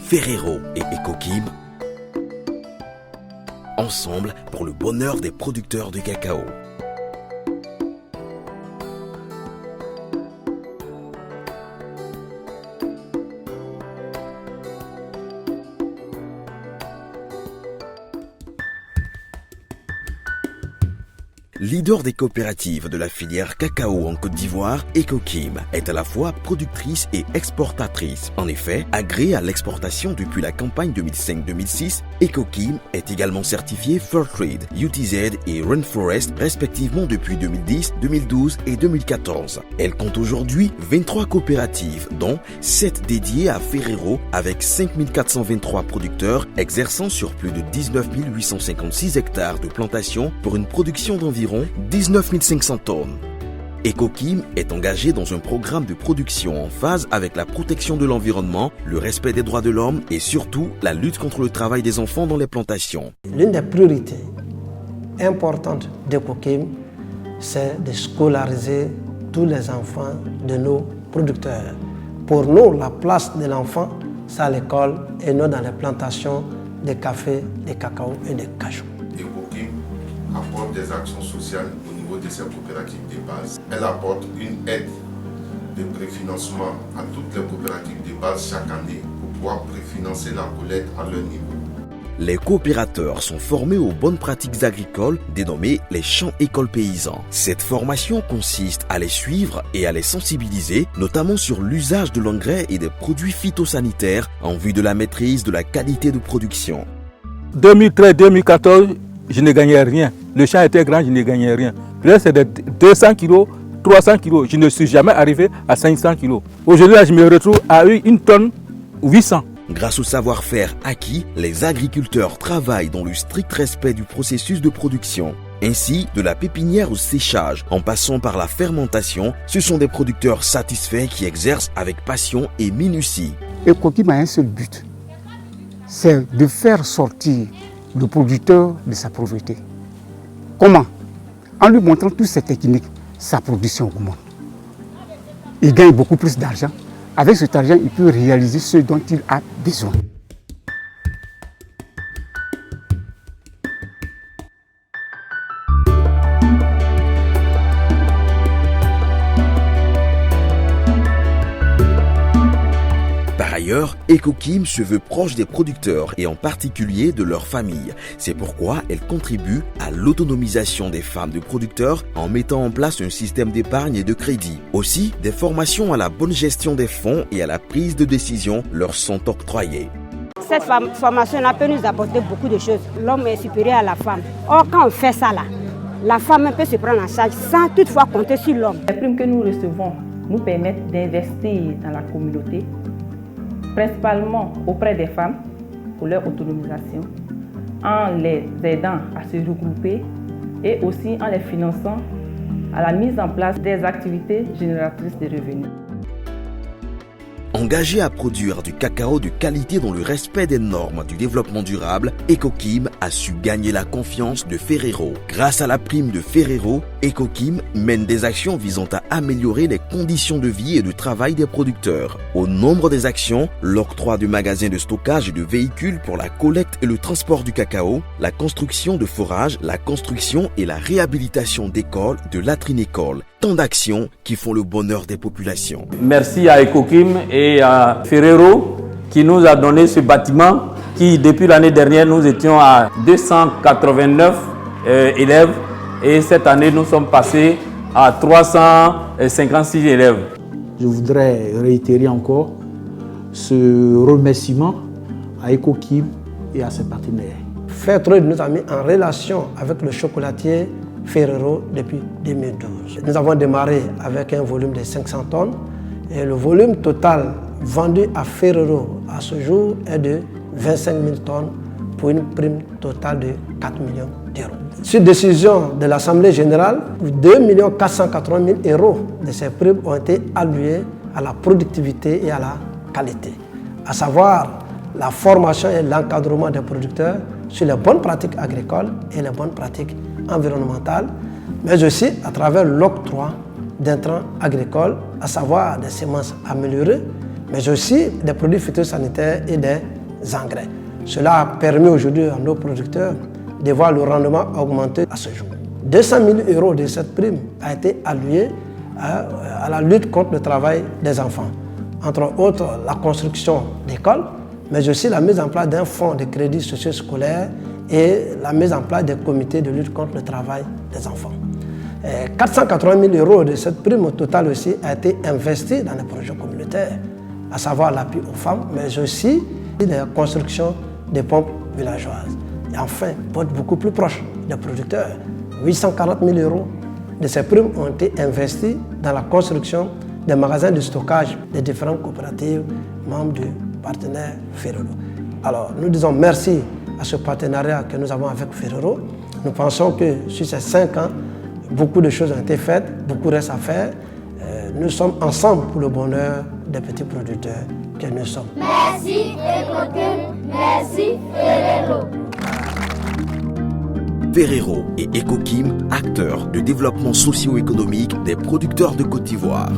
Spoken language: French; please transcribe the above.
Ferrero et Ecokim, ensemble pour le bonheur des producteurs de cacao. Leader des coopératives de la filière cacao en Côte d'Ivoire, Ecokim est à la fois productrice et exportatrice. En effet, agréée à l'exportation depuis la campagne 2005-2006, Ecokim est également certifiée Fairtrade, UTZ et Rainforest respectivement depuis 2010, 2012 et 2014. Elle compte aujourd'hui 23 coopératives, dont 7 dédiées à Ferrero avec 5423 producteurs exerçant sur plus de 19 856 hectares de plantations pour une production d'environ 19 500 tonnes. Ecokim est engagé dans un programme de production en phase avec la protection de l'environnement, le respect des droits de l'homme et surtout la lutte contre le travail des enfants dans les plantations. L'une des priorités importantes d'Ecokim, c'est de scolariser tous les enfants de nos producteurs. Pour nous, la place de l'enfant, c'est à l'école et non dans les plantations de café, de cacao et de cajou. Ecokim apporte des actions sociales au niveau de ses coopératives de base. Elle apporte une aide de préfinancement à toutes les coopératives de base chaque année pour pouvoir préfinancer la collecte à leur niveau. Les coopérateurs sont formés aux bonnes pratiques agricoles dénommées les champs écoles paysans. Cette formation consiste à les suivre et à les sensibiliser, notamment sur l'usage de l'engrais et des produits phytosanitaires en vue de la maîtrise de la qualité de production. 2013-2014, je ne gagnais rien. Le champ était grand, je ne gagnais rien. Là, c'est de 200 kg, 300 kg. Je ne suis jamais arrivé à 500 kg. Aujourd'hui, je me retrouve à 1 tonne 800. Grâce au savoir-faire acquis, les agriculteurs travaillent dans le strict respect du processus de production. Ainsi, de la pépinière au séchage, en passant par la fermentation, ce sont des producteurs satisfaits qui exercent avec passion et minutie. Ecokim a un seul but, c'est de faire sortir le producteur de sa pauvreté. Comment? En lui montrant toutes ces techniques, sa production augmente. Il gagne beaucoup plus d'argent. Avec cet argent, il peut réaliser ce dont il a besoin. Par ailleurs, Ecokim se veut proche des producteurs et en particulier de leur famille. C'est pourquoi elle contribue à l'autonomisation des femmes de producteurs en mettant en place un système d'épargne et de crédit. Aussi, des formations à la bonne gestion des fonds et à la prise de décision leur sont octroyées. Cette formation-là peut nous apporter beaucoup de choses. L'homme est supérieur à la femme. Or, quand on fait ça là, la femme peut se prendre en charge sans toutefois compter sur l'homme. Les primes que nous recevons nous permettent d'investir dans la communauté, principalement auprès des femmes pour leur autonomisation, en les aidant à se regrouper et aussi en les finançant à la mise en place des activités génératrices de revenus. Engagé à produire du cacao de qualité dans le respect des normes du développement durable, Ecokim a su gagner la confiance de Ferrero. Grâce à la prime de Ferrero, Ecokim mène des actions visant à améliorer les conditions de vie et de travail des producteurs. Au nombre des actions, l'octroi de magasins de stockage et de véhicules pour la collecte et le transport du cacao, la construction de forages, la construction et la réhabilitation d'écoles, de latrines écoles. Tant d'actions qui font le bonheur des populations. Merci à Ecokim et à Ferrero qui nous a donné ce bâtiment qui, depuis l'année dernière, nous étions à 289 élèves et cette année, nous sommes passés à 356 élèves. Je voudrais réitérer encore ce remerciement à Ecokim et à ses partenaires. Fairtrade nous a mis en relation avec le chocolatier Ferrero depuis 2012. Nous avons démarré avec un volume de 500 tonnes et le volume total vendu à Ferrero à ce jour est de 25 000 tonnes pour une prime totale de 4 millions d'euros. Sur décision de l'Assemblée générale, 2 480 000 euros de ces primes ont été alloués à la productivité et à la qualité, à savoir la formation et l'encadrement des producteurs sur les bonnes pratiques agricoles et les bonnes pratiques environnementales, mais aussi à travers l'octroi d'intrants agricoles, à savoir des semences améliorées, mais aussi des produits phytosanitaires et des engrais. Cela a permis aujourd'hui à nos producteurs de voir le rendement augmenter à ce jour. 200 000 € de cette prime a été allouée à la lutte contre le travail des enfants. Entre autres, la construction d'écoles, mais aussi la mise en place d'un fonds de crédit socio-scolaire et la mise en place des comités de lutte contre le travail des enfants. 480 000 € de cette prime au total aussi a été investi dans les projets communautaires, à savoir l'appui aux femmes, mais aussi la construction des pompes villageoises. Et enfin, pour être beaucoup plus proche des producteurs, 840 000 € de ces primes ont été investis dans la construction des magasins de stockage des différentes coopératives membres du partenaire Ferrero. Alors, nous disons merci à ce partenariat que nous avons avec Ferrero. Nous pensons que sur ces 5 ans, beaucoup de choses ont été faites, beaucoup reste à faire. Nous sommes ensemble pour le bonheur des petits producteurs que nous sommes. Merci Ecokim, merci Ferrero. Ferrero et Ecokim, acteurs de développement socio-économique des producteurs de Côte d'Ivoire.